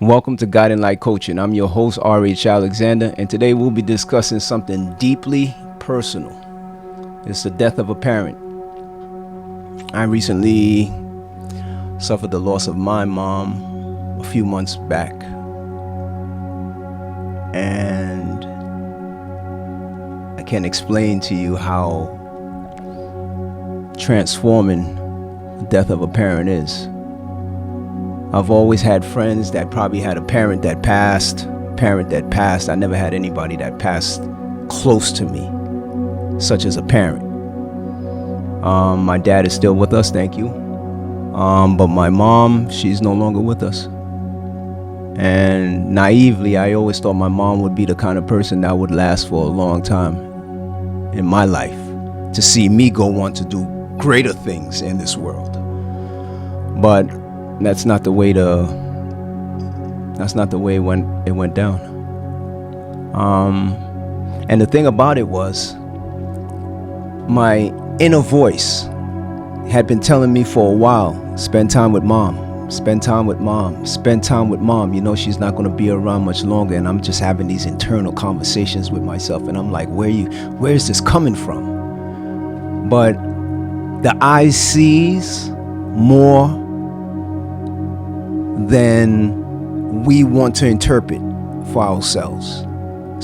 Welcome to Guiding Light Coaching. I'm your host, R.H. Alexander, and today we'll be discussing something deeply personal. It's the death of a parent. I recently suffered the loss of my mom a few months back, and I can't explain to you how transforming the death of a parent is. I've always had friends that probably had a parent that passed. I never had anybody that passed close to me, such as a parent. My dad is still with us, thank you. But my mom, she's no longer with us. And naively, I always thought my mom would be the kind of person that would last for a long time in my life, to see me go on to do greater things in this world. But that's not the way it went down. And the thing about it was, my inner voice had been telling me for a while, spend time with mom. You know, she's not going to be around much longer. And I'm just having these internal conversations with myself, and I'm like, where is this coming from? But the eye sees more than we want to interpret for ourselves.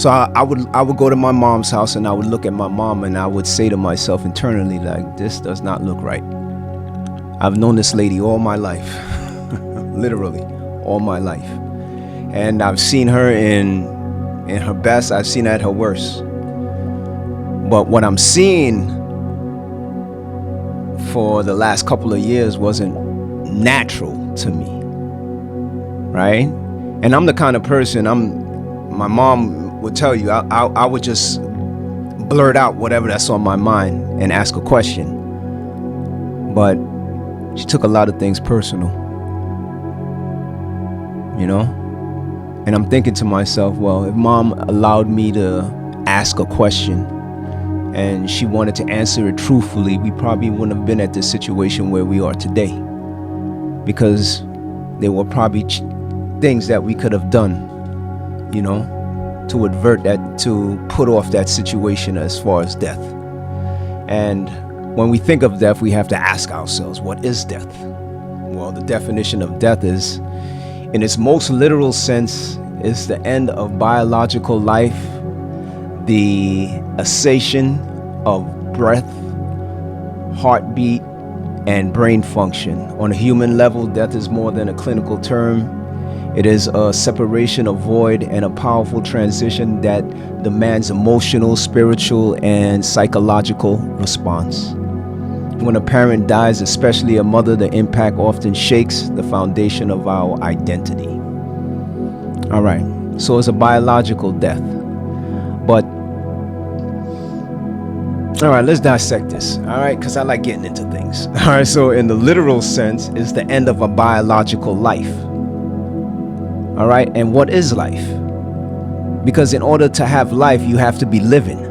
So I would go to my mom's house, and I would look at my mom, and I would say to myself internally, like, this does not look right. I've known this lady all my life, literally all my life, and I've seen her in her best. I've seen her at her worst. But what I'm seeing for the last couple of years wasn't natural to me. Right? And I'm the kind of person, my mom would tell you, I would just blurt out whatever that's on my mind and ask a question. But she took a lot of things personal, you know? And I'm thinking to myself, well, if mom allowed me to ask a question and she wanted to answer it truthfully, we probably wouldn't have been at this situation where we are today. Because there were probably things that we could have done, you know, to avert that, to put off that situation as far as death. And when we think of death, we have to ask ourselves, what is death? Well, the definition of death is, in its most literal sense, is the end of biological life, the cessation of breath, heartbeat, and brain function. On a human level, death is more than a clinical term. It is a separation, a void, and a powerful transition that demands emotional, spiritual, and psychological response. When a parent dies, especially a mother, the impact often shakes the foundation of our identity. All right, so it's a biological death. But all right, let's dissect this, all right, because I like getting into things. All right, so in the literal sense, it's the end of a biological life. All right, and what is life? Because in order to have life, you have to be living,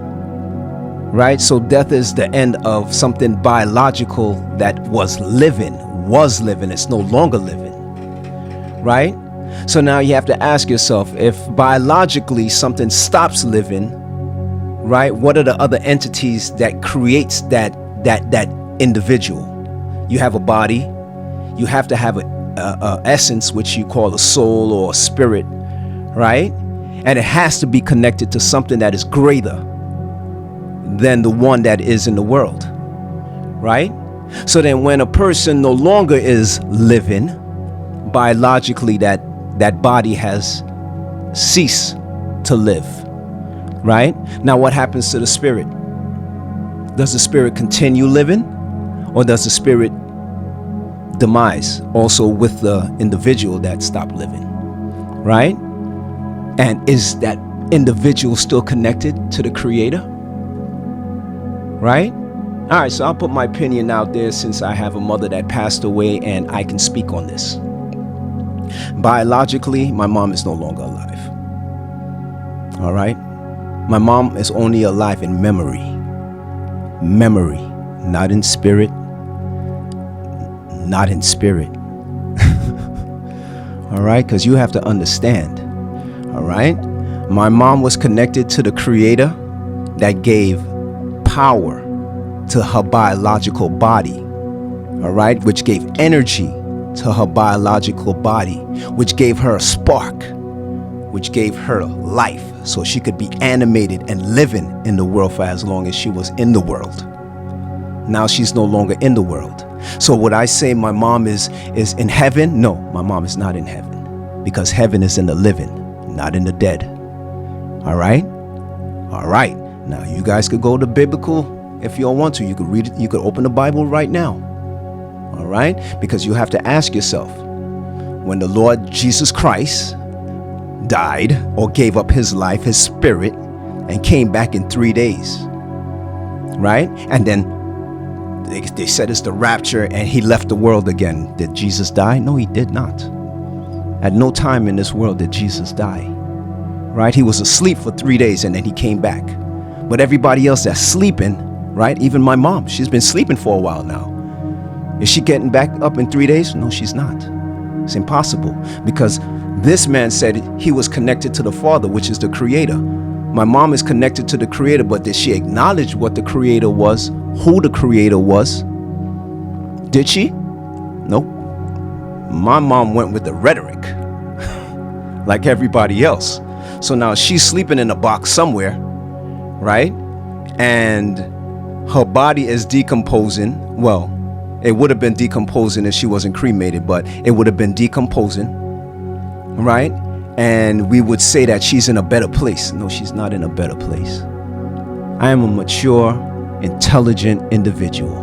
right? So death is the end of something biological that was living, it's no longer living, right? So now you have to ask yourself, if biologically something stops living, right, what are the other entities that creates that individual? You have a body, you have to have a essence, which you call a soul or a spirit, right? And it has to be connected to something that is greater than the one that is in the world, right? So then when a person no longer is living, biologically that body has ceased to live, right? Now what happens to the spirit? Does the spirit continue living, or does the spirit demise also with the individual that stopped living, right? And is that individual still connected to the creator, right? All right, so I'll put my opinion out there, since I have a mother that passed away and I can speak on this. Biologically, my mom is no longer alive. All right, my mom is only alive in memory, not in spirit, not in spirit. All right, because you have to understand. All right, my mom was connected to the Creator that gave power to her biological body. All right, which gave energy to her biological body, which gave her a spark, which gave her life, so she could be animated and living in the world for as long as she was in the world. Now she's no longer in the world. So would I say my mom is in heaven? No, my mom is not in heaven, because heaven is in the living, not in the dead. All right? All right. Now you guys could go to biblical if you don't want to. You could read it. You could open the Bible right now. All right? Because you have to ask yourself, when the Lord Jesus Christ died or gave up his life, his spirit, and came back in 3 days, right? And then they said it's the rapture and he left the world again. Did Jesus die? No, he did not. At no time in this world did Jesus die, right? He was asleep for 3 days and then he came back. But everybody else that's sleeping, right? Even my mom, she's been sleeping for a while now. Is she getting back up in 3 days? No, she's not. It's impossible, because this man said he was connected to the Father, which is the Creator. My mom is connected to the Creator, but did she acknowledge what the Creator was, who the Creator was? Did she? Nope. My mom went with the rhetoric like everybody else. So now she's sleeping in a box somewhere, right? And her body is decomposing. Well, it would have been decomposing if she wasn't cremated, but it would have been decomposing, right? And we would say that she's in a better place. No, she's not in a better place. I am a mature, intelligent individual.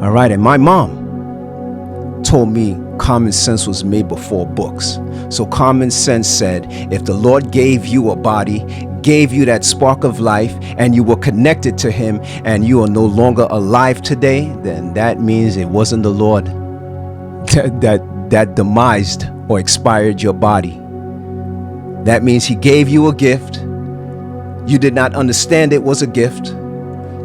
All right. And my mom told me common sense was made before books. So common sense said, if the Lord gave you a body, gave you that spark of life, and you were connected to him, and you are no longer alive today, then that means it wasn't the Lord that demised or expired your body. That means he gave you a gift. You did not understand it was a gift.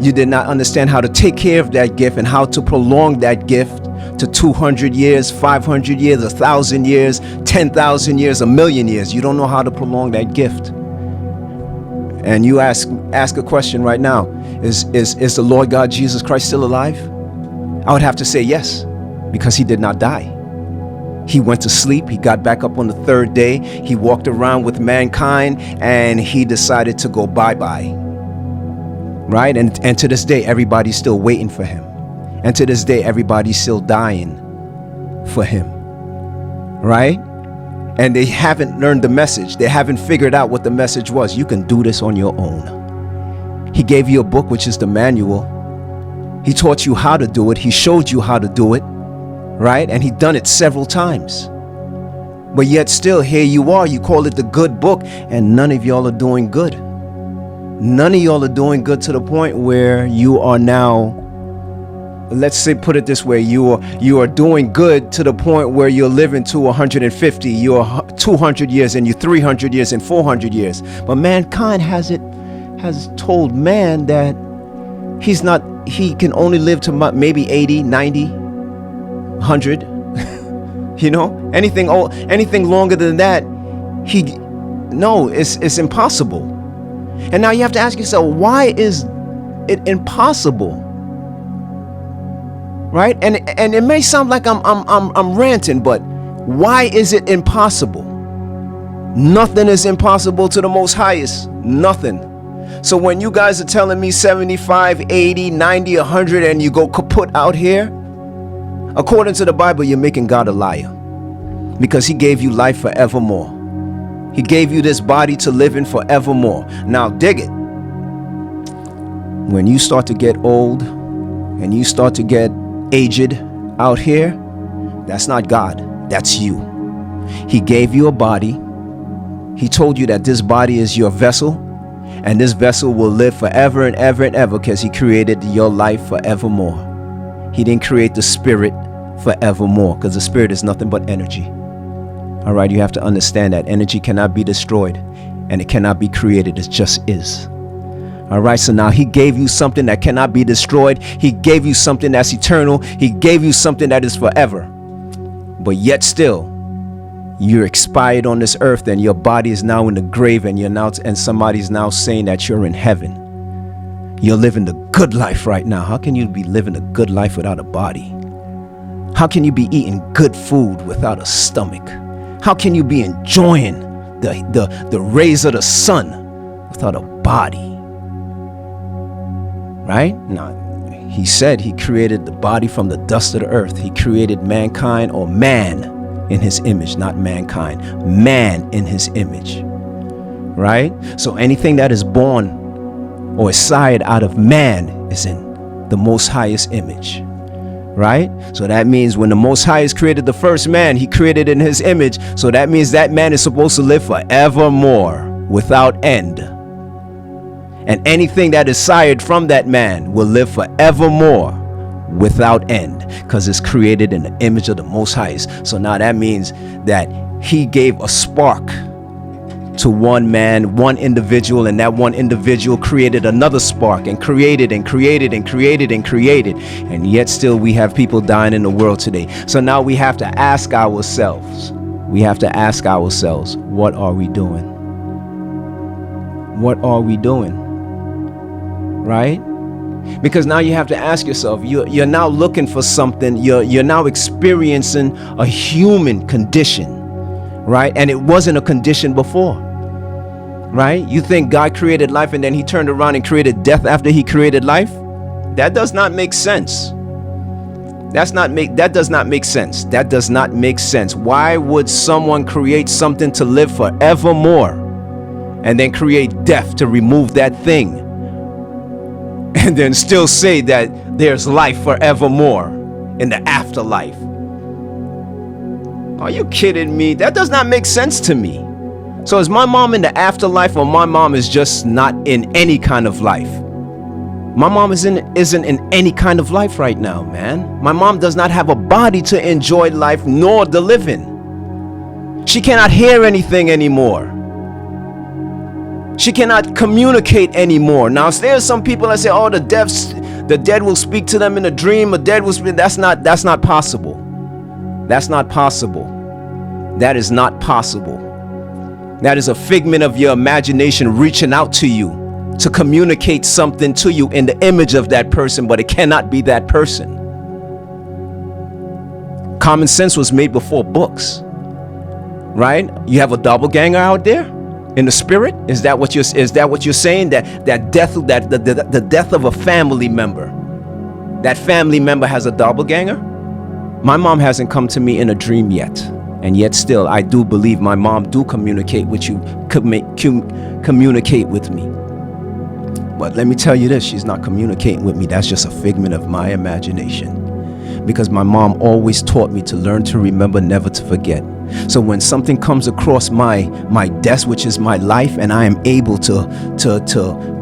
You did not understand how to take care of that gift and how to prolong that gift to 200 years, 500 years, 1,000 years, 10,000 years, 1,000,000 years. You don't know how to prolong that gift. And you ask a question right now, is the Lord God Jesus Christ still alive? I would have to say yes, because he did not die. He went to sleep. He got back up on the third day. He walked around with mankind and he decided to go bye-bye. Right? And to this day, everybody's still waiting for him. And to this day, everybody's still dying for him. Right? And they haven't learned the message. They haven't figured out what the message was. You can do this on your own. He gave you a book, which is the manual. He taught you how to do it. He showed you how to do it. Right? And he done it several times. But yet still, here you are. You call it the good book, and none of y'all are doing good. None of y'all are doing good to the point where you are now, let's say, put it this way, you are doing good to the point where you're living to 150, you're 200 years, and you're 300 years and 400 years. But mankind has told man that he can only live to maybe 80, 90, 100. You know, anything longer than that, it's impossible. And now you have to ask yourself, why is it impossible? Right? And it may sound like I'm ranting, but why is it impossible? Nothing is impossible to the Most Highest. Nothing. So when you guys are telling me 75, 80, 90, 100, and you go kaput out here, according to the Bible, you're making God a liar, because he gave you life forevermore. He gave you this body to live in forevermore. Now dig it. When you start to get old and you start to get aged out here, that's not God. That's you. He gave you a body. He told you that this body is your vessel, and this vessel will live forever and ever and ever, because he created your life forevermore. He didn't create the spirit forevermore, because the spirit is nothing but energy. All right, you have to understand that energy cannot be destroyed and it cannot be created. It just is. All right, so now he gave you something that cannot be destroyed. He gave you something that's eternal. He gave you something that is forever. But yet still, You're expired on this earth, and your body is now in the grave, and somebody's now saying that you're in heaven. You're living the good life right now. How can you be living a good life without a body? How can you be eating good food without a stomach? How can you be enjoying the rays of the sun without a body? Right? Now, he said he created the body from the dust of the earth. He created mankind, or man, in his image, not mankind, man in his image, right? So anything that is born or is sired out of man is in the most highest image, right? So that means when the Most Highest created the first man, he created in his image. So that means that man is supposed to live forevermore without end. And anything that is sired from that man will live forevermore without end, because it's created in the image of the Most Highest. So now that means that he gave a spark to one man, one individual, and that one individual created another spark, and created and created and created and created, and yet still we have people dying in the world today. So now we have to ask ourselves, what are we doing? What are we doing? Right? Because now you have to ask yourself, you're now looking for something, you're now experiencing a human condition, right? And it wasn't a condition before, right? You think God created life and then he turned around and created death after he created life? That does not make sense. That does not make sense. That does not make sense. Why would someone create something to live forevermore and then create death to remove that thing? And then still say that there's life forevermore in the afterlife. Are you kidding me? That does not make sense to me. So is my mom in the afterlife, or my mom is just not in any kind of life? My mom isn't in any kind of life right now, man. My mom does not have a body to enjoy life nor the living. She cannot hear anything anymore. She cannot communicate anymore. Now, there's some people that say, oh, the dead will speak to them in a dream. The dead will speak. That's not possible. That's not possible. That is not possible. That is a figment of your imagination reaching out to you to communicate something to you in the image of that person, but it cannot be that person. Common sense was made before books, right? You have a doppelganger out there in the spirit. Is that what you're saying? That death, the death of a family member, that family member has a doppelganger? My mom hasn't come to me in a dream yet, and yet still I do believe my mom do communicate with you, communicate with me. But let me tell you this, she's not communicating with me. That's just a figment of my imagination, because my mom always taught me to learn to remember, never to forget. So when something comes across my desk, which is my life, and I am able to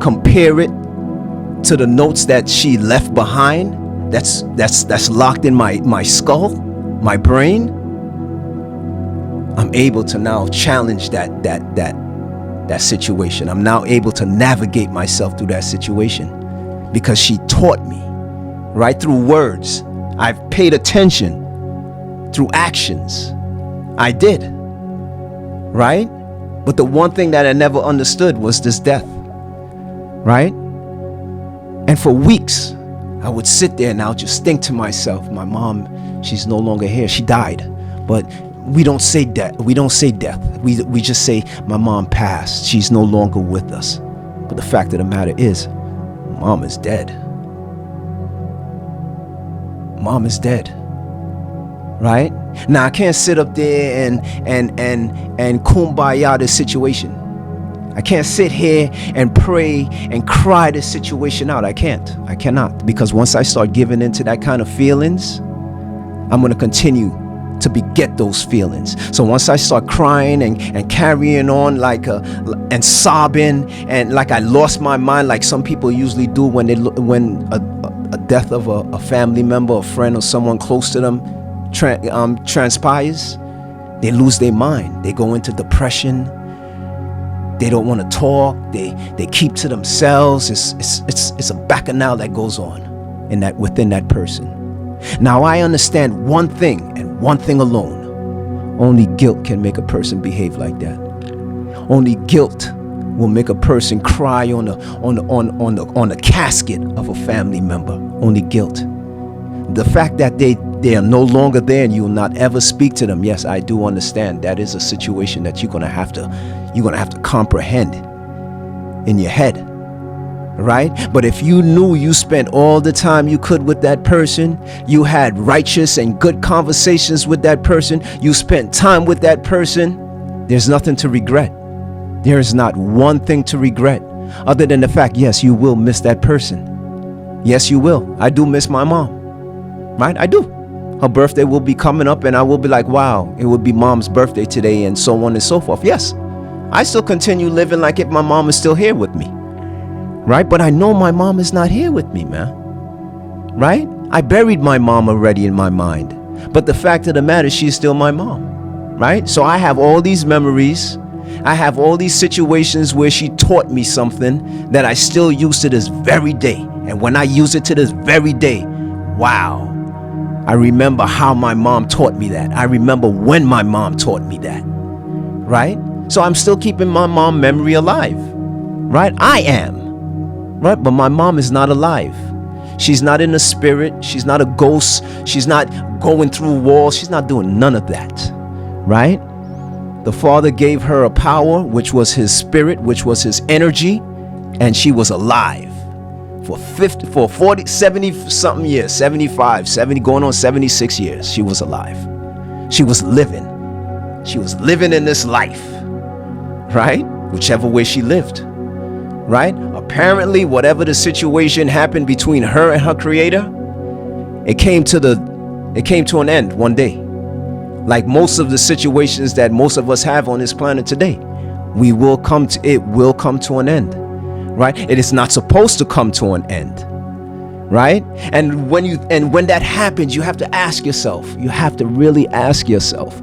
compare it to the notes that she left behind, that's locked in my skull, my brain, I'm able to now challenge that situation. I'm now able to navigate myself through that situation, because she taught me, right, through words. I've paid attention through actions. I did, right? But the one thing that I never understood was this death, right? And for weeks, I would sit there and I'll just think to myself, my mom, she's no longer here. She died. But we don't say death. We don't say death. We just say my mom passed. She's no longer with us. But the fact of the matter is, mom is dead. Mom is dead. Right? Now I can't sit up there and kumbaya this situation. I can't sit here and pray and cry this situation out. I cannot. Because once I start giving into that kind of feelings, I'm going to continue to beget those feelings. So once I start crying and carrying on and sobbing and like I lost my mind, like some people usually do when a death of a family member, a friend, or someone close to them transpires, they lose their mind. They go into depression. They don't want to talk. They keep to themselves. It's a bacchanal that goes on within that person. Now I understand one thing and one thing alone. Only guilt can make a person behave like that. Only guilt will make a person cry on the casket of a family member. Only guilt. The fact that they are no longer there and you will not ever speak to them. Yes, I do understand. That is a situation that you're gonna have to comprehend in your head, right? But if you knew you spent all the time you could with that person, you had righteous and good conversations with that person, you spent time with that person, there's nothing to regret. There is not one thing to regret other than the fact, yes, you will miss that person. Yes, you will. I do miss my mom, right? I do. Her birthday will be coming up and I will be like, wow, it would be mom's birthday today, and so on and so forth. Yes, I still continue living like if my mom is still here with me, right? But I know my mom is not here with me, man, right? I buried my mom already in my mind, but the fact of the matter is she's still my mom, right? So I have all these memories. I have all these situations where she taught me something that I still use to this very day. And when I use it to this very day, wow, I remember how my mom taught me that. I remember when my mom taught me that, right? So I'm still keeping my mom memory alive, right? I am, right? But my mom is not alive. She's not in the spirit. She's not a ghost. She's not going through walls. She's not doing none of that, right? The Father gave her a power, which was his spirit, which was his energy, and she was alive for 40, 70 something years, 75, 70, going on 76 years. She was alive. She was living. She was living in this life, right? Whichever way she lived, right? Apparently, whatever the situation happened between her and her creator, it came to an end one day. Like most of the situations that most of us have on this planet today, it will come to an end, right? It is not supposed to come to an end, right? And when that happens, you have to ask yourself, you have to really ask yourself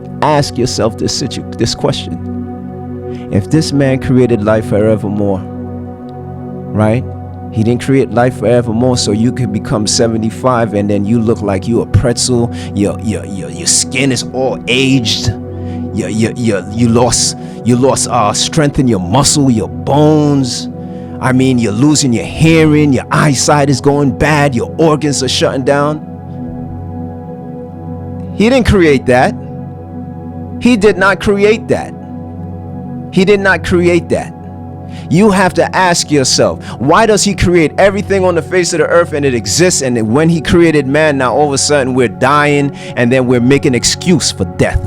this question. If this man created life forevermore, right? He didn't create life forevermore so you could become 75 and then you look like you a pretzel. Your skin is all aged. You lost strength in your muscle, your bones. I mean, you're losing your hearing, your eyesight is going bad, your organs are shutting down. He didn't create that. He did not create that. He did not create that. You have to ask yourself, why does he create everything on the face of the earth and it exists, and then when he created man, now all of a sudden we're dying and then we're making excuse for death,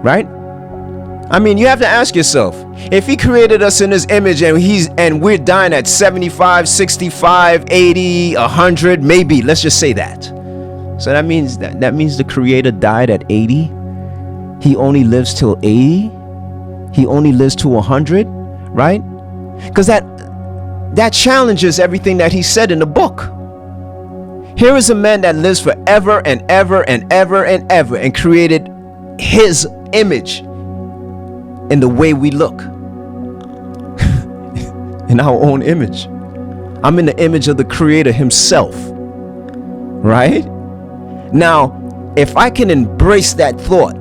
right? I mean, you have to ask yourself, if he created us in his image and we're dying at 75, 65, 80, 100, maybe, let's just say that. So that means the creator died at 80. He only lives till 80. He only lives to 100. Right? Because that challenges everything that he said in the book. Here is a man that lives forever and ever and ever and ever and created his image in the way we look. In our own image. I'm in the image of the creator himself. Right? Now, if I can embrace that thought,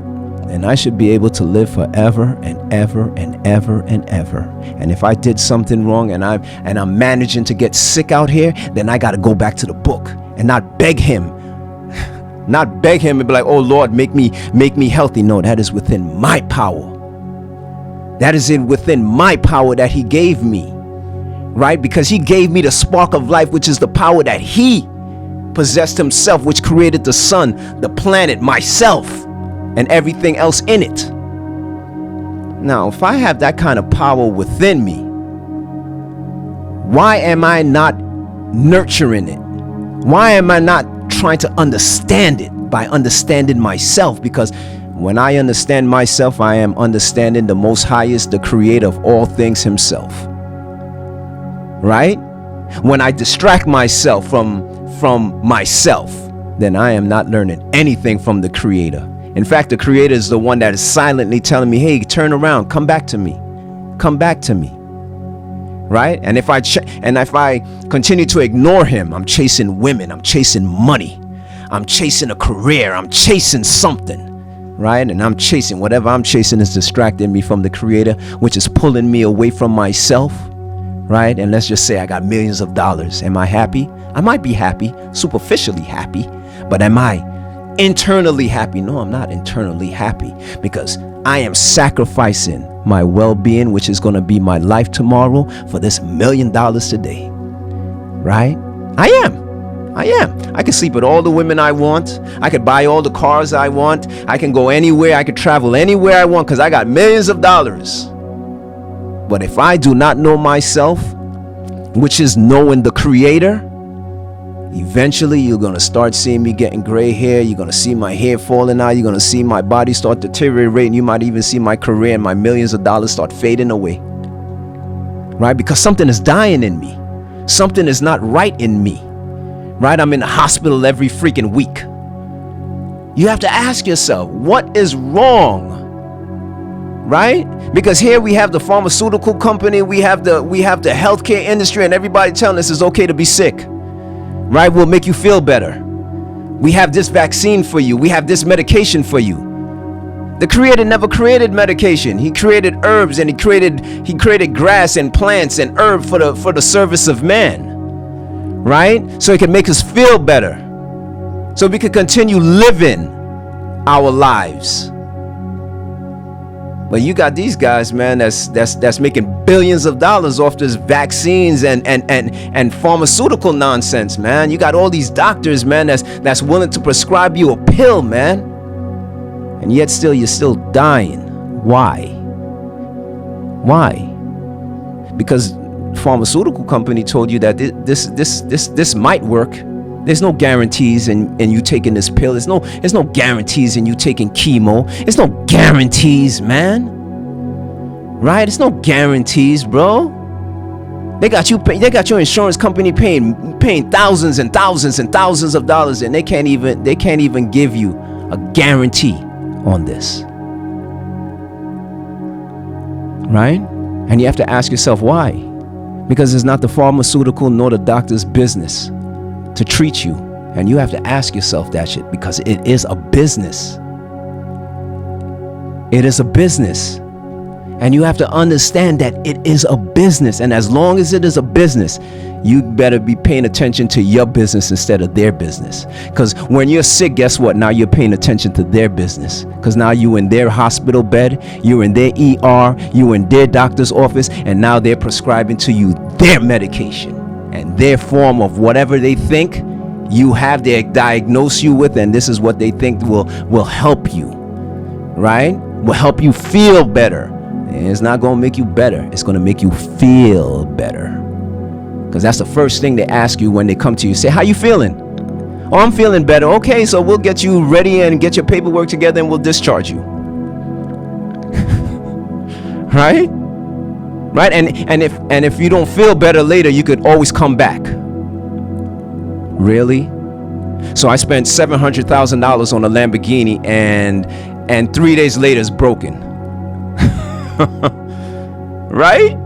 and I should be able to live forever and ever and ever and ever. And if I did something wrong and I'm managing to get sick out here, then I got to go back to the book and not beg him and be like, oh Lord, make me healthy. No, that is within my power. That is within my power that he gave me, right? Because he gave me the spark of life, which is the power that he possessed himself, which created the sun, the planet, myself, and everything else in it. Now, if I have that kind of power within me, why am I not nurturing it? Why am I not trying to understand it by understanding myself? Because when I understand myself, I am understanding the Most Highest, the creator of all things himself. Right? When I distract myself from myself, then I am not learning anything from the creator. In fact, the creator is the one that is silently telling me, hey, turn around, come back to me. Come back to me. Right? And if I continue to ignore him, I'm chasing women, I'm chasing money, I'm chasing a career, I'm chasing something. right? And I'm chasing whatever I'm chasing is distracting me from the Creator, which is pulling me away from myself, right? And let's just say I got millions of dollars. Am I happy? I might be happy, superficially happy, but am I internally happy? No, I'm not internally happy, because I am sacrificing my well-being, which is going to be my life tomorrow, for this $1 million today, right? I am. I can sleep with all the women I want. I could buy all the cars I want. I can go anywhere. I could travel anywhere I want, because I got millions of dollars. But if I do not know myself, which is knowing the Creator, eventually you're going to start seeing me getting gray hair. You're going to see my hair falling out. You're going to see my body start deteriorating. You might even see my career and my millions of dollars start fading away, right? Because something is dying in me. Something is not right in me, right? I'm in the hospital every freaking week. You have to ask yourself, what is wrong? Right? Because here we have the pharmaceutical company, we have the healthcare industry, and everybody telling us it's okay to be sick. Right? We'll make you feel better. We have this vaccine for you. We have this medication for you. The Creator never created medication. He created herbs, and he created grass and plants and herb for the service of man. Right? So it can make us feel better, so we can continue living our lives. But you got these guys, man, that's making billions of dollars off this vaccines and pharmaceutical nonsense, man. You got all these doctors, man, that's willing to prescribe you a pill, man, and yet still you're still dying. Why? Because pharmaceutical company told you that this might work. There's no guarantees in you taking this pill. There's no guarantees in you taking chemo. There's no guarantees, man. Right? It's no guarantees, bro. They got your insurance company paying thousands and thousands and thousands of dollars, and they can't even give you a guarantee on this. Right? And you have to ask yourself why. Because it's not the pharmaceutical nor the doctor's business to treat you. And you have to ask yourself that shit, because it is a business. It is a business. And you have to understand that it is a business. And as long as it is a business, you better be paying attention to your business instead of their business. Because when you're sick, guess what? Now you're paying attention to their business. Because now you in their hospital bed, you're in their ER, you in their doctor's office, and now they're prescribing to you their medication and their form of whatever they think you have, they diagnose you with, and this is what they think will help you, right? Will help you feel better. And it's not going to make you better. It's going to make you feel better. Because that's the first thing they ask you when they come to you. Say, how you feeling? Oh, I'm feeling better. Okay, so we'll get you ready and get your paperwork together and we'll discharge you. Right? Right? And if you don't feel better later, you could always come back. Really? So I spent $700,000 on a Lamborghini, and 3 days later it's broken. Right?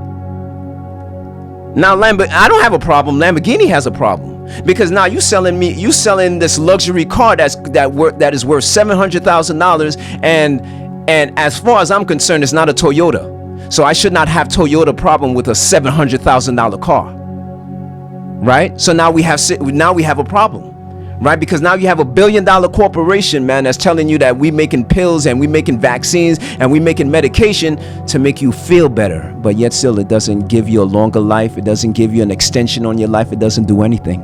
Now I don't have a problem. Lamborghini has a problem, because now you selling this luxury car that is worth $700,000, and as far as I'm concerned, it's not a Toyota. So I should not have Toyota problem with a $700,000 car. Right? So now we have a problem. Right? Because now you have $1 billion corporation, man, that's telling you that we making pills and we making vaccines and we making medication to make you feel better. But yet still it doesn't give you a longer life. It doesn't give you an extension on your life. It doesn't do anything.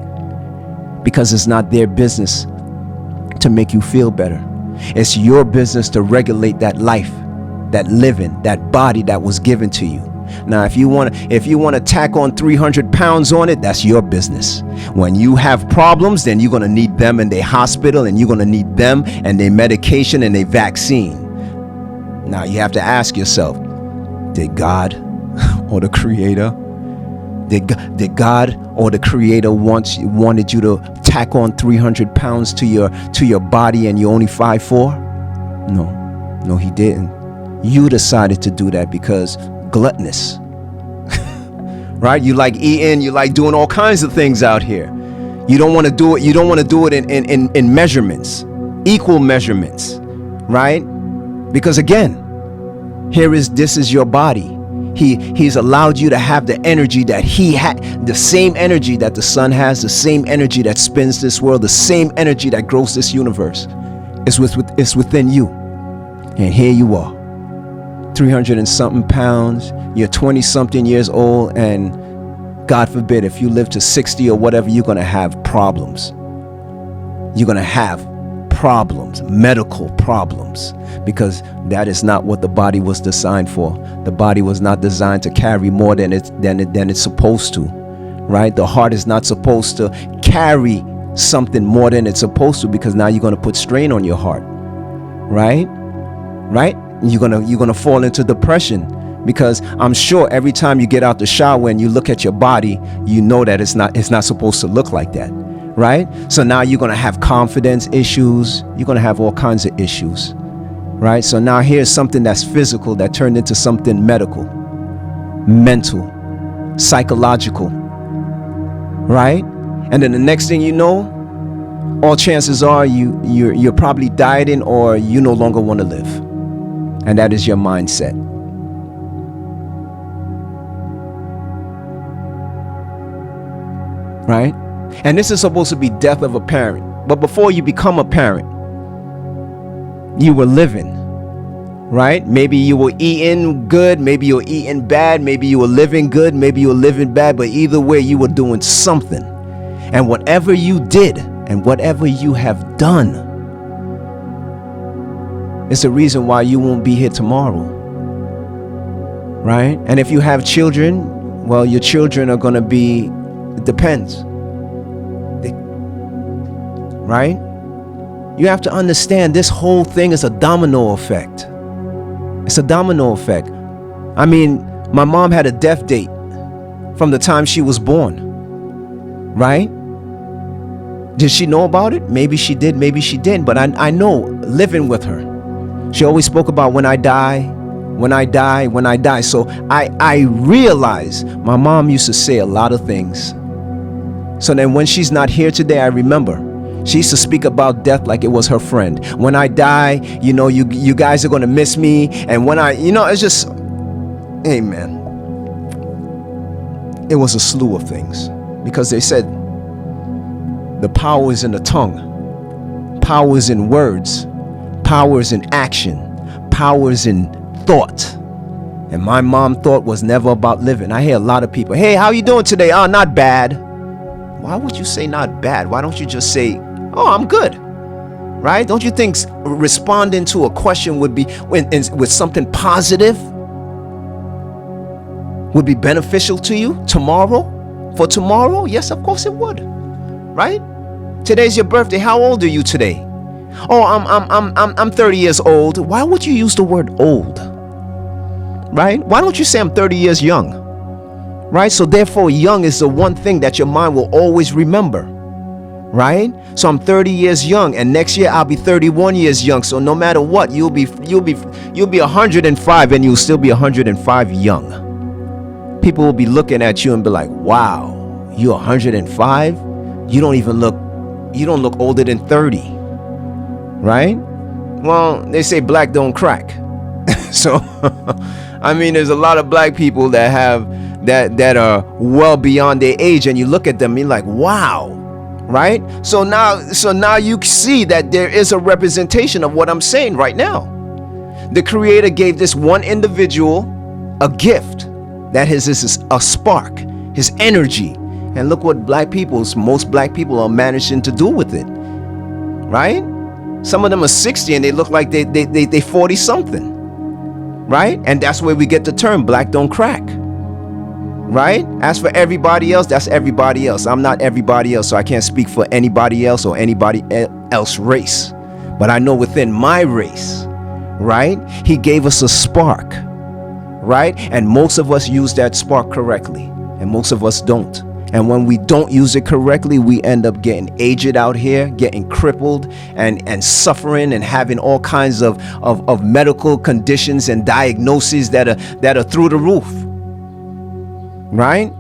Because it's not their business to make you feel better. It's your business to regulate that life, that living, that body that was given to you. Now, if you want to tack on 300 pounds on it, that's your business. When you have problems, then you're going to need them in their hospital, and you're going to need them and their medication and their vaccine. Now, you have to ask yourself, did God or the Creator, did God or the Creator wanted you to tack on 300 pounds to your body and you're only 5'4"? No, he didn't. You decided to do that because gluttonous. Right? You like eating, you like doing all kinds of things out here. You don't want to do it in measurements, equal measurements, right? Because again, this is your body. He's allowed you to have the energy that he had, the same energy that the sun has, the same energy that spins this world, the same energy that grows this universe is within you. And here you are, 300 and something pounds, you're 20 something years old, and God forbid, if you live to 60 or whatever, you're going to have problems. You're going to have problems, medical problems, because that is not what the body was designed for. The body was not designed to carry more than it's supposed to, right? The heart is not supposed to carry something more than it's supposed to, because now you're going to put strain on your heart, right? You're gonna fall into depression, because I'm sure every time you get out the shower and you look at your body, you know that it's not supposed to look like that, right? So now you're gonna have confidence issues. You're gonna have all kinds of issues, right? So now here's something that's physical that turned into something medical, mental, psychological, right? And then the next thing you know, all chances are you're probably dieting, or you no longer want to live. And that is your mindset. Right? And this is supposed to be death of a parent. But before you become a parent, you were living. Right? Maybe you were eating good, maybe you were eating bad, maybe you were living good, maybe you were living bad, but either way you were doing something. And whatever you did and whatever you have done, it's the reason why you won't be here tomorrow, right? And if you have children, well, your children are going to be, it depends, right? You have to understand this whole thing is a domino effect. It's a domino effect. I mean, my mom had a death date from the time she was born, right? Did she know about it? Maybe she did, maybe she didn't, but I know, living with her, she always spoke about when I die, when I die, when I die. So I realize my mom used to say a lot of things. So then when she's not here today, I remember she used to speak about death like it was her friend. When I die, you know, you guys are going to miss me. And when it's just, amen. It was a slew of things, because they said the power is in the tongue, power is in words, power is in action, power is in thought. And my mom thought was never about living. I hear a lot of people, hey, how you doing today? Oh, not bad. Why would you say not bad? Why don't you just say, oh, I'm good, right? Don't you think responding to a question would be with something positive would be beneficial to you tomorrow? For tomorrow? Yes, of course it would, right? Today's your birthday. How old are you today? Oh, I'm 30 years old. Why would you use the word old? Right? Why don't you say I'm 30 years young? Right? So therefore, young is the one thing that your mind will always remember. Right? So I'm 30 years young, and next year I'll be 31 years young. So no matter what, you'll be 105, and you'll still be 105 young. People will be looking at you and be like, wow, you're 105? You don't look older than 30. Right? Well, they say black don't crack. So, I mean, there's a lot of black people that have that are well beyond their age, and you look at them and you're like, wow, right? So now you see that there is a representation of what I'm saying right now. The Creator gave this one individual a gift that is a spark, his energy, and look what most black people are managing to do with it, right? Some of them are 60 and they look like they 40 something, right? And that's where we get the term black don't crack, right? As for everybody else, that's everybody else. I'm not everybody else, so I can't speak for anybody else or anybody else race. But I know within my race, right, he gave us a spark, right? And most of us use that spark correctly, and most of us don't. And when we don't use it correctly, we end up getting aged out here, getting crippled and suffering and having all kinds of medical conditions and diagnoses that are through the roof. Right?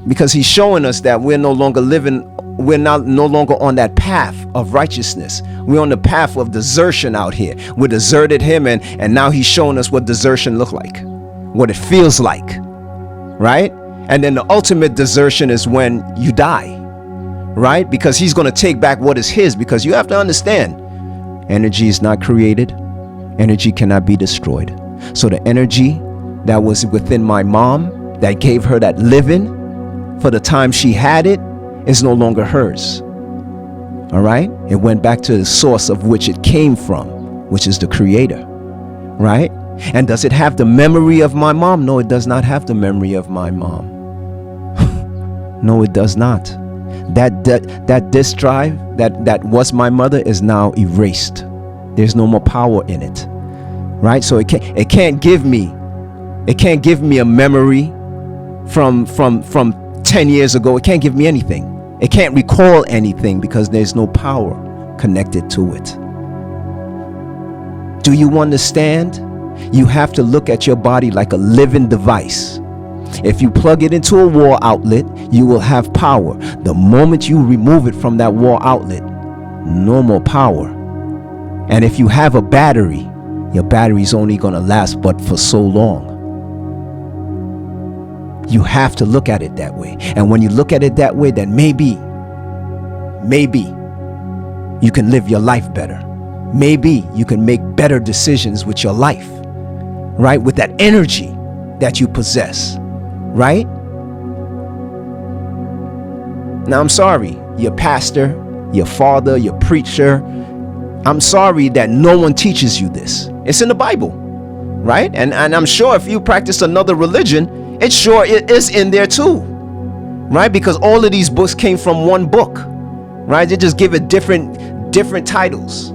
Because he's showing us that we're no longer living no longer on that path of righteousness. We're on the path of desertion out here. We deserted him, and now he's showing us what desertion look like, what it feels like, right? And then the ultimate desertion is when you die, right? Because he's going to take back what is his, because you have to understand, energy is not created. Energy cannot be destroyed. So the energy that was within my mom that gave her that living for the time she had it is no longer hers. All right? It went back to the source of which it came from, which is the creator. Right? And does it have the memory of my mom? No, it does not have the memory of my mom. No, it does not. That disk drive that was my mother is now erased. There's no more power in it. Right? So it can't give me a memory from 10 years ago. It can't give me anything. It can't recall anything because there's no power connected to it. Do you understand? You have to look at your body like a living device. If you plug it into a wall outlet, you will have power. The moment you remove it from that wall outlet, no more power. And if you have a battery, your battery is only going to last but for so long. You have to look at it that way. And when you look at it that way, then maybe you can live your life better. Maybe you can make better decisions with your life, right? With that energy that you possess, right? Now, I'm sorry, your pastor, your father, your preacher, I'm sorry that no one teaches you this. It's in the Bible, right? And I'm sure if you practice another religion, it is in there too, right? Because all of these books came from one book, right? They just give it different titles,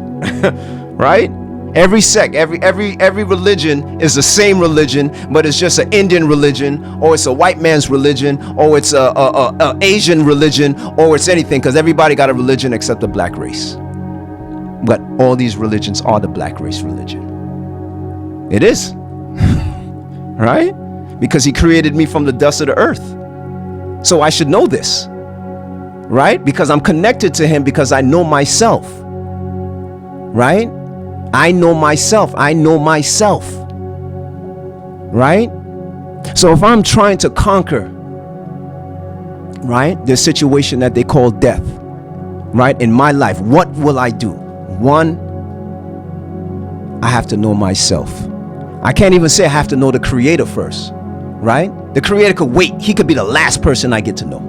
right? Every sect, every religion is the same religion, but it's just an Indian religion, or it's a white man's religion, or it's a Asian religion, or it's anything, because everybody got a religion except the black race. But all these religions are the black race religion. It is, right? Because he created me from the dust of the earth. So I should know this, right? Because I'm connected to him, because I know myself, right? I know myself, right? So if I'm trying to conquer, right, the situation that they call death, right, in my life, what will I do? One, I have to know myself. I can't even say I have to know the creator first, right? The creator could wait. He could be the last person I get to know.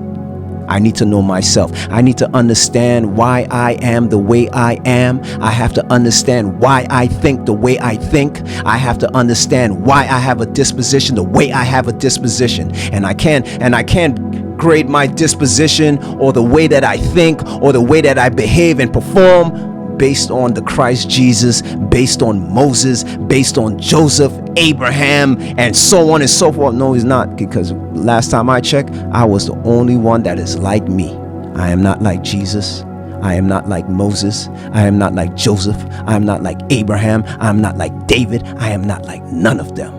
I need to know myself. I need to understand why I am the way I am. I have to understand why I think the way I think. I have to understand why I have a disposition the way I have a disposition. And I can't grade my disposition or the way that I think or the way that I behave and perform based on the Christ Jesus, based on Moses, based on Joseph, Abraham, and so on and so forth. No, he's not, because last time I checked, I was the only one that is like me. I am not like Jesus. I am not like Moses. I am not like Joseph. I am not like Abraham. I am not like David. I am not like none of them.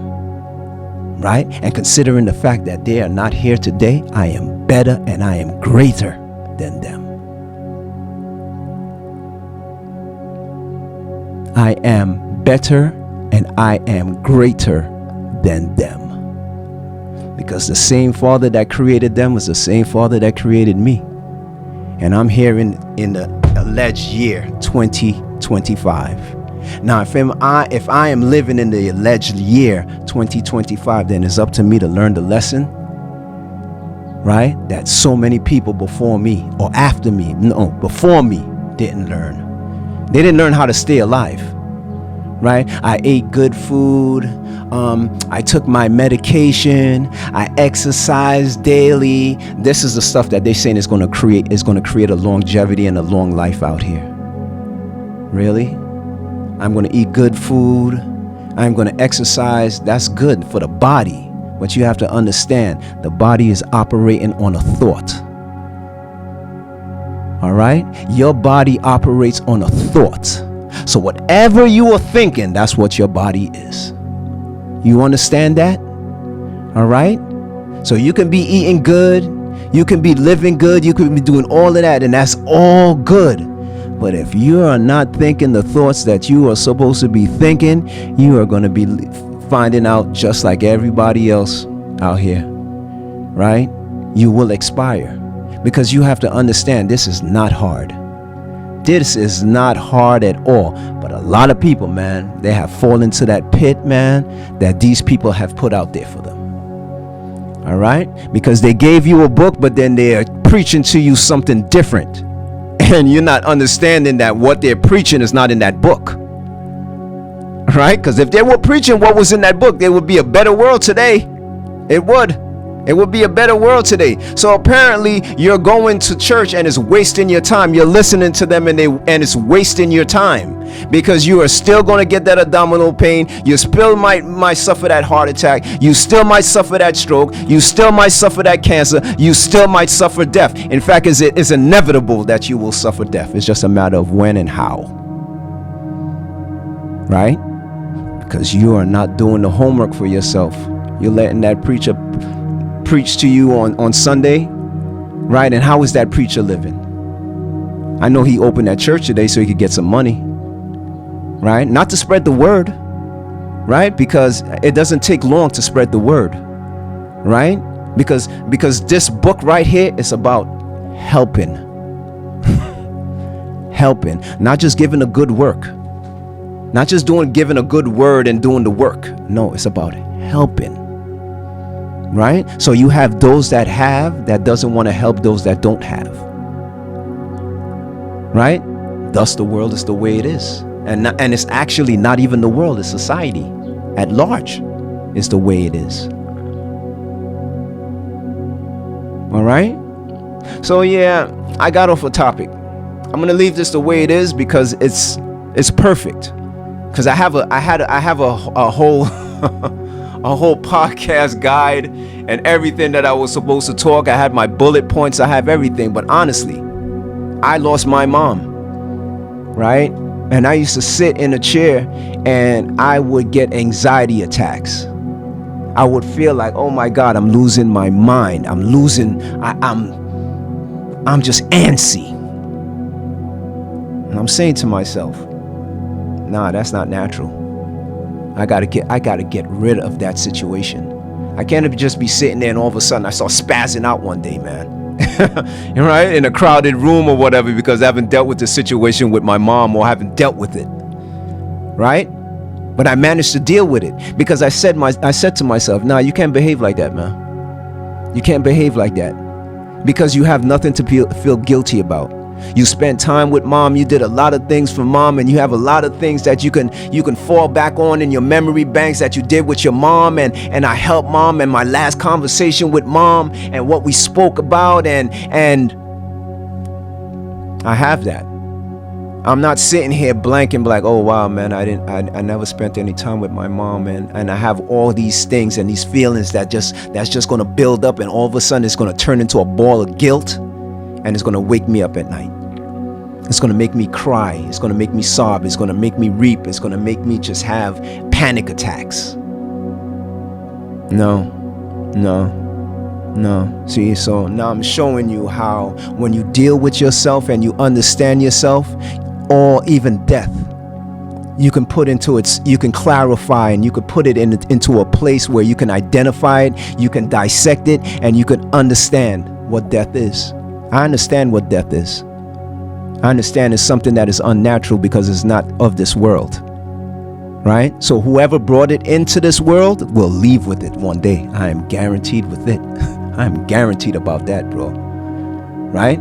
Right? And considering the fact that they are not here today, I am better and I am greater than them. I am better and I am greater than them. Because the same Father that created them was the same Father that created me. And I'm here in the alleged year 2025. Now, if I am living in the alleged year 2025, then it's up to me to learn the lesson, right? That so many people before me or after me, before me didn't learn. They didn't learn how to stay alive, right? I ate good food. I took my medication. I exercised daily. This is the stuff that they're saying is going to create a longevity and a long life out here. Really? I'm going to eat good food. I'm going to exercise. That's good for the body. But you have to understand, the body is operating on a thought. All right? Your body operates on a thought. So whatever you are thinking, that's what your body is. You understand that? All right? So you can be eating good. You can be living good. You can be doing all of that, and that's all good. But if you are not thinking the thoughts that you are supposed to be thinking, you are going to be finding out just like everybody else out here, right? You will expire, because you have to understand this is not hard. This is not hard at all. But a lot of people, man, they have fallen into that pit, man, that these people have put out there for them. All right? Because they gave you a book, but then they are preaching to you something different. And you're not understanding that what they're preaching is not in that book. Right? Because if they were preaching what was in that book, there would be a better world today. It would be a better world today. So apparently you're going to church and it's wasting your time. You're listening to them and it's wasting your time, because you are still going to get that abdominal pain. You still might suffer that heart attack. You still might suffer that stroke. You still might suffer that cancer. You still might suffer death. In fact, it's inevitable that you will suffer death. It's just a matter of when and how. Right? Because you are not doing the homework for yourself. You're letting that preacher preach to you on Sunday, right? And how is that preacher living? I know he opened that church today so he could get some money, right? Not to spread the word, right? Because it doesn't take long to spread the word, right? Because this book right here is about helping. Helping, not just giving a good work, not just giving a good word and doing the work. No, it's about helping. Right? So you have those that doesn't want to help those that don't have. Right? Thus the world is the way it is. And it's actually not even the world, it's society at large is the way it is. All right? So yeah, I got off a topic. I'm going to leave this the way it is because it's perfect. Because I have a whole a whole podcast guide and everything that I was supposed to talk. I had my bullet points. I have everything. But honestly, I lost my mom, right? And I used to sit in a chair and I would get anxiety attacks. I would feel like, oh my God, I'm losing my mind. I'm just antsy. And I'm saying to myself, nah, that's not natural. I gotta get rid of that situation. I can't just be sitting there and all of a sudden I start spazzing out one day, man. Right? In a crowded room or whatever, because I haven't dealt with the situation with my mom or haven't dealt with it. Right? But I managed to deal with it because I said to myself, nah, you can't behave like that, man. You can't behave like that because you have nothing to feel guilty about. You spent time with mom. You did a lot of things for mom, and you have a lot of things that you can fall back on in your memory banks that you did with your mom. And I helped mom, and my last conversation with mom, and what we spoke about, and I have that. I'm not sitting here blank and like, oh wow, man, I never spent any time with my mom, and I have all these things and these feelings that's just gonna build up, and all of a sudden it's gonna turn into a ball of guilt. And it's going to wake me up at night. It's going to make me cry. It's going to make me sob. It's going to make me weep. It's going to make me just have panic attacks. No. See, so now I'm showing you how when you deal with yourself and you understand yourself, or even death, you can put into it, you can clarify, and you can put it into a place where you can identify it, you can dissect it, and you can understand what death is. I understand what death is. I understand it's something that is unnatural because it's not of this world, right? So whoever brought it into this world will leave with it one day. I am guaranteed with it. I am guaranteed about that, bro. Right?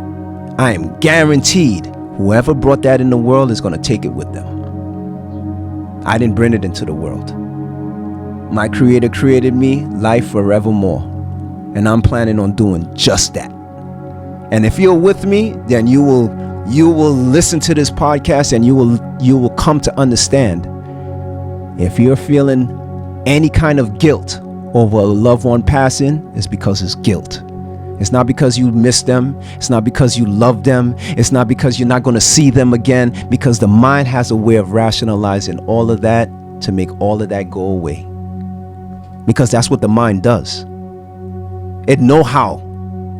I am guaranteed whoever brought that in the world is going to take it with them. I didn't bring it into the world. My creator created me, life forevermore. And I'm planning on doing just that. And if you're with me, then you will listen to this podcast and you will come to understand. If you're feeling any kind of guilt over a loved one passing, it's because it's guilt. It's not because you miss them. It's not because you love them. It's not because you're not going to see them again, because the mind has a way of rationalizing all of that to make all of that go away. Because that's what the mind does. It knows how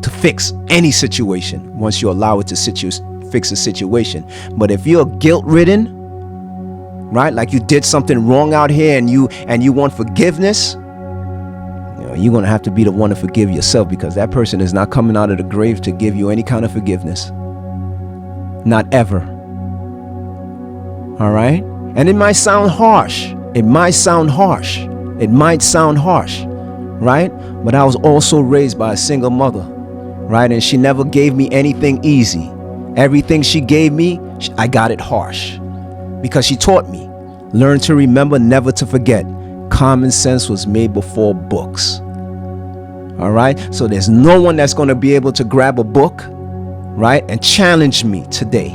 to fix any situation once you allow it to fix a situation. But if you're guilt-ridden, right, like you did something wrong out here and you want forgiveness, you're going to have to be the one to forgive yourself, because that person is not coming out of the grave to give you any kind of forgiveness. Not ever. All right? And it might sound harsh. Right? But I was also raised by a single mother, right? And she never gave me anything easy. Everything she gave me, I got it harsh, because she taught me, learn to remember, never to forget. Common sense was made before books. All right? So there's no one that's going to be able to grab a book, right, and challenge me today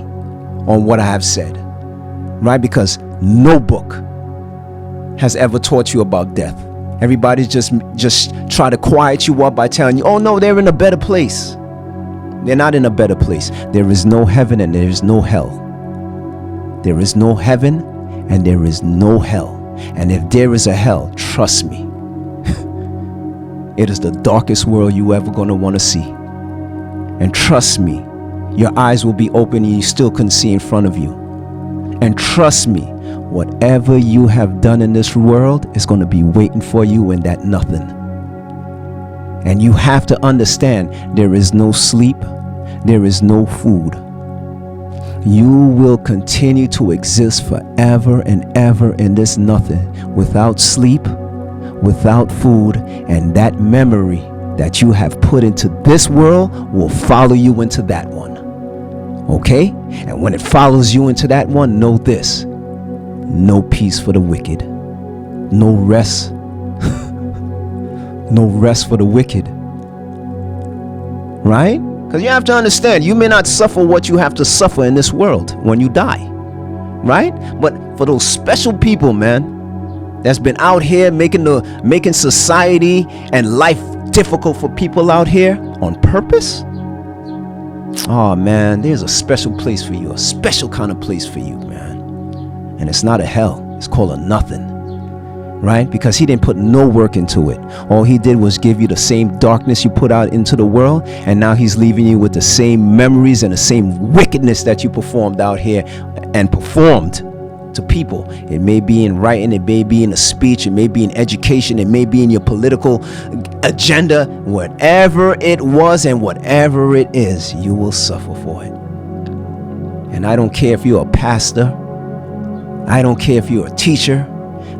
on what I have said, right? Because no book has ever taught you about death. Everybody's just try to quiet you up by telling you, oh no, they're in a better place. They're not in a better place. There is no heaven and there is no hell. There is no heaven and there is no hell. And if there is a hell, trust me, it is the darkest world you ever gonna want to see. And trust me, your eyes will be open and you still couldn't see in front of you. And trust me, whatever you have done in this world is going to be waiting for you in that nothing. And you have to understand, there is no sleep, there is no food. You will continue to exist forever and ever in this nothing, without sleep, without food, and that memory that you have put into this world will follow you into that one. Okay? And when it follows you into that one, know this: no peace for the wicked, no rest, no rest for the wicked. Right? Because you have to understand, you may not suffer what you have to suffer in this world when you die, right? But for those special people, man, that's been out here making society and life difficult for people out here on purpose, oh man, there's a special place for you, a special kind of place for you, man. And it's not a hell, it's called a nothing, right? Because he didn't put no work into it. All he did was give you the same darkness you put out into the world, and now he's leaving you with the same memories and the same wickedness that you performed out here and performed to people. It may be in writing, it may be in a speech, it may be in education, it may be in your political agenda. Whatever it was and whatever it is, you will suffer for it. And I don't care if you're a pastor, I don't care if you're a teacher,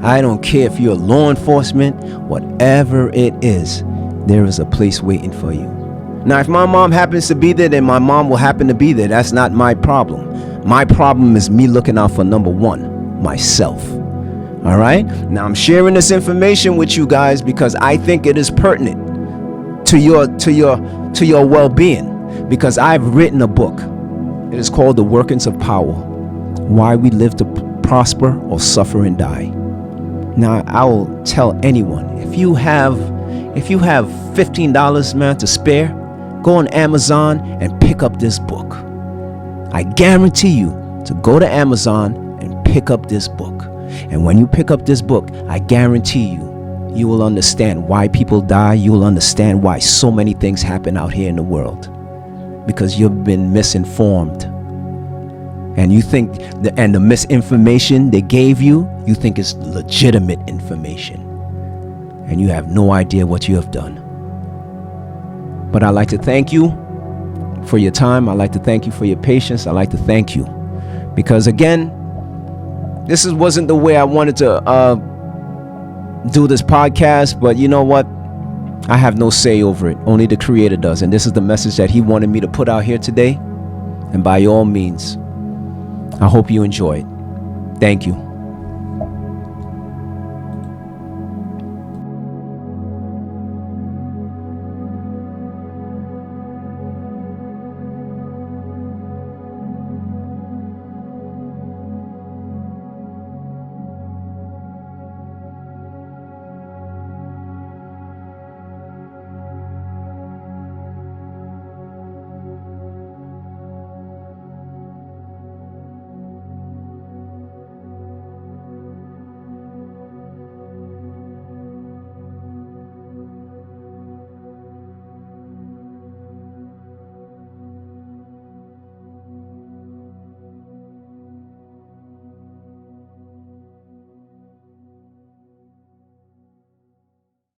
I don't care if you're law enforcement, whatever it is, there is a place waiting for you. Now, if my mom happens to be there, then my mom will happen to be there. That's not my problem. My problem is me looking out for number one, myself. All right? Now, I'm sharing this information with you guys because I think it is pertinent to your well-being, because I've written a book. It is called The Workings of Power: Why We Live to Prosper or Suffer and Die. Now, I will tell anyone, if you have $15, man, to spare, go on Amazon and pick up this book. I guarantee you to go to Amazon and pick up this book. And when you pick up this book, I guarantee you will understand why people die. You will understand why so many things happen out here in the world, because you've been misinformed. And you think the misinformation they gave you, you think is legitimate information. And you have no idea what you have done. But I'd like to thank you for your time. I'd like to thank you for your patience. I'd like to thank you because, again, this wasn't the way I wanted to do this podcast, but you know what? I have no say over it. Only the Creator does. And this is the message that He wanted me to put out here today. And by all means, I hope you enjoy it. Thank you.